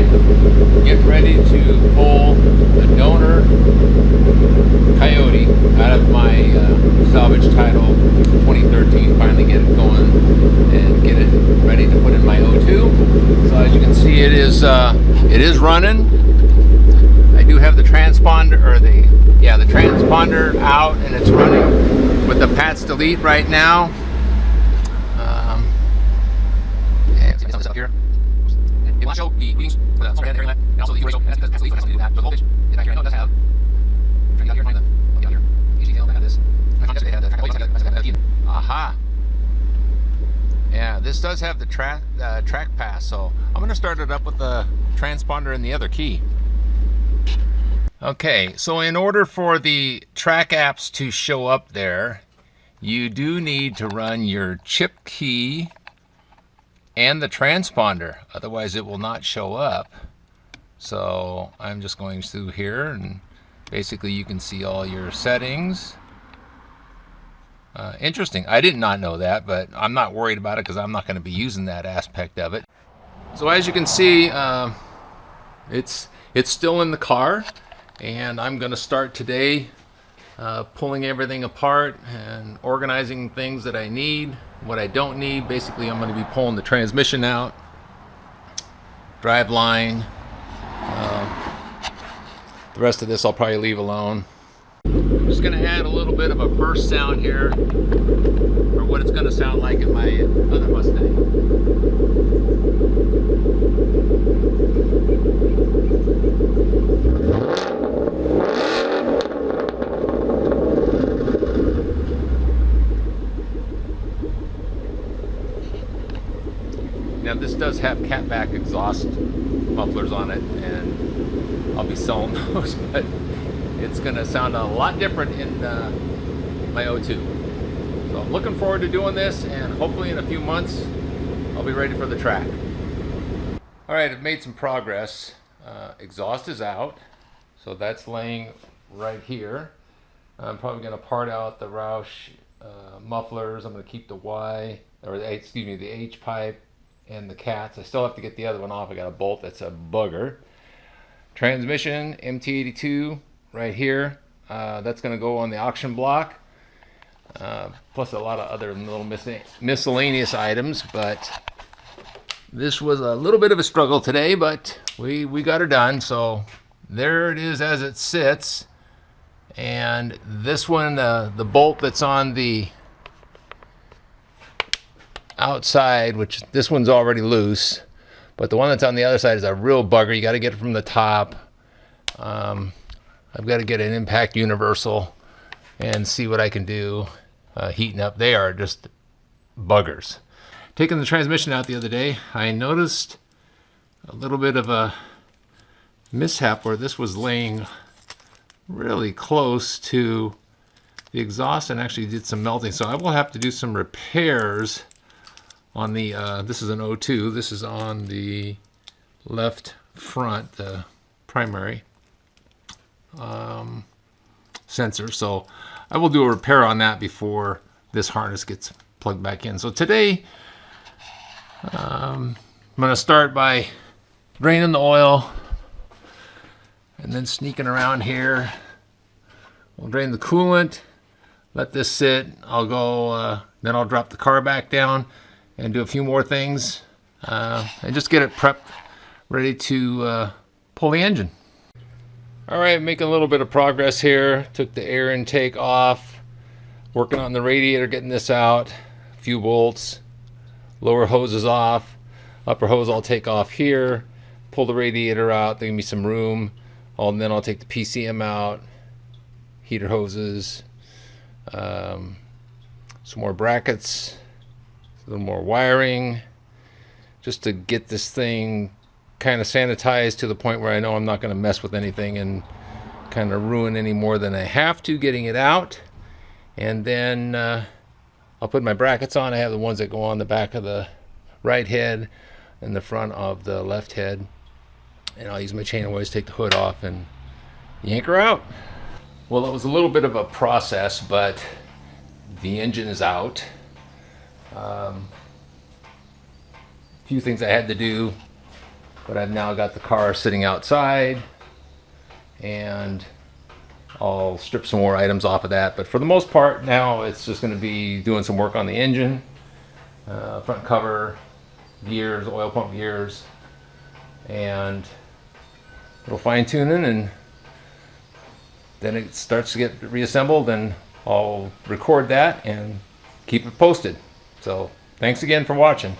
Alright, getting ready to pull the donor Coyote out of my salvage title 2013, finally get it going and get it ready to put in my O2. So as you can see, it is running. I do have the transponder, or the transponder out, and it's running with the PATS delete right now. Up here. It will show the readings for the overhead area and also the ratio. That's the voltage in that. So the voltage in that here, I know it does have. I'm trying to get out here, find the out here. HDL, I had this. I found yesterday, I had the track. Aha. Yeah, this does have the track pass, so I'm going to start it up with the transponder and the other key. Okay, so in order for the track apps to show up there, you do need to run your chip key and the transponder, otherwise it will not show up. So I'm just going through here, and basically you can see all your settings. Interesting, I did not know that, but I'm not worried about it because I'm not going to be using that aspect of it. So as you can see, it's still in the car, and I'm going to start today pulling everything apart and organizing things that I need, what I don't need. Basically, I'm going to be pulling the transmission out, drive line. The rest of this I'll probably leave alone. I'm just going to add a little bit of a burst sound here, or what it's going to sound like in my other Mustang. Now this does have catback exhaust mufflers on it, and I'll be selling those, but it's going to sound a lot different in my O2. So I'm looking forward to doing this, and hopefully in a few months I'll be ready for the track. Alright, I've made some progress. Exhaust is out, so that's laying right here. I'm probably going to part out the Roush mufflers. I'm going to keep the Y, or the H pipe and the cats. I still have to get the other one off. I got a bolt that's a bugger. Transmission MT82 right here. That's going to go on the auction block, plus a lot of other little miscellaneous items. But this was a little bit of a struggle today, but we got her done. So there it is as it sits. And this one, the bolt that's on the outside, which this one's already loose, but the one that's on the other side is a real bugger. You got to get it from the top. I've got to get an impact universal and see what I can do heating up. They are just buggers. Taking the transmission out the other day, I noticed a little bit of a mishap where this was laying really close to the exhaust and actually did some melting. So I will have to do some repairs on the this is an O2. This is on the left front, the primary sensor. So I will do a repair on that before this harness gets plugged back in. So today I'm going to start by draining the oil and then sneaking around here. We'll drain the coolant, let this sit. I'll go, then I'll drop the car back down and do a few more things and just get it prepped, ready to pull the engine. Alright, making a little bit of progress here. Took the air intake off, working on the radiator, getting this out, a few bolts, lower hoses off, upper hose I'll take off here, pull the radiator out, there'll be some room, and then I'll take the PCM out, heater hoses, some more brackets, a little more wiring, just to get this thing kind of sanitized to the point where I know I'm not going to mess with anything and kind of ruin any more than I have to getting it out. And then I'll put my brackets on. I have the ones that go on the back of the right head and the front of the left head, and I'll use my chain of wires, take the hood off, and yank her out. Well, it was a little bit of a process, but the engine is out. A few things I had to do. But I've now got the car sitting outside, and I'll strip some more items off of that. But for the most part now, it's just going to be doing some work on the engine, front cover, gears, oil pump gears, and little fine tuning, and then it starts to get reassembled, and I'll record that and keep it posted. So thanks again for watching.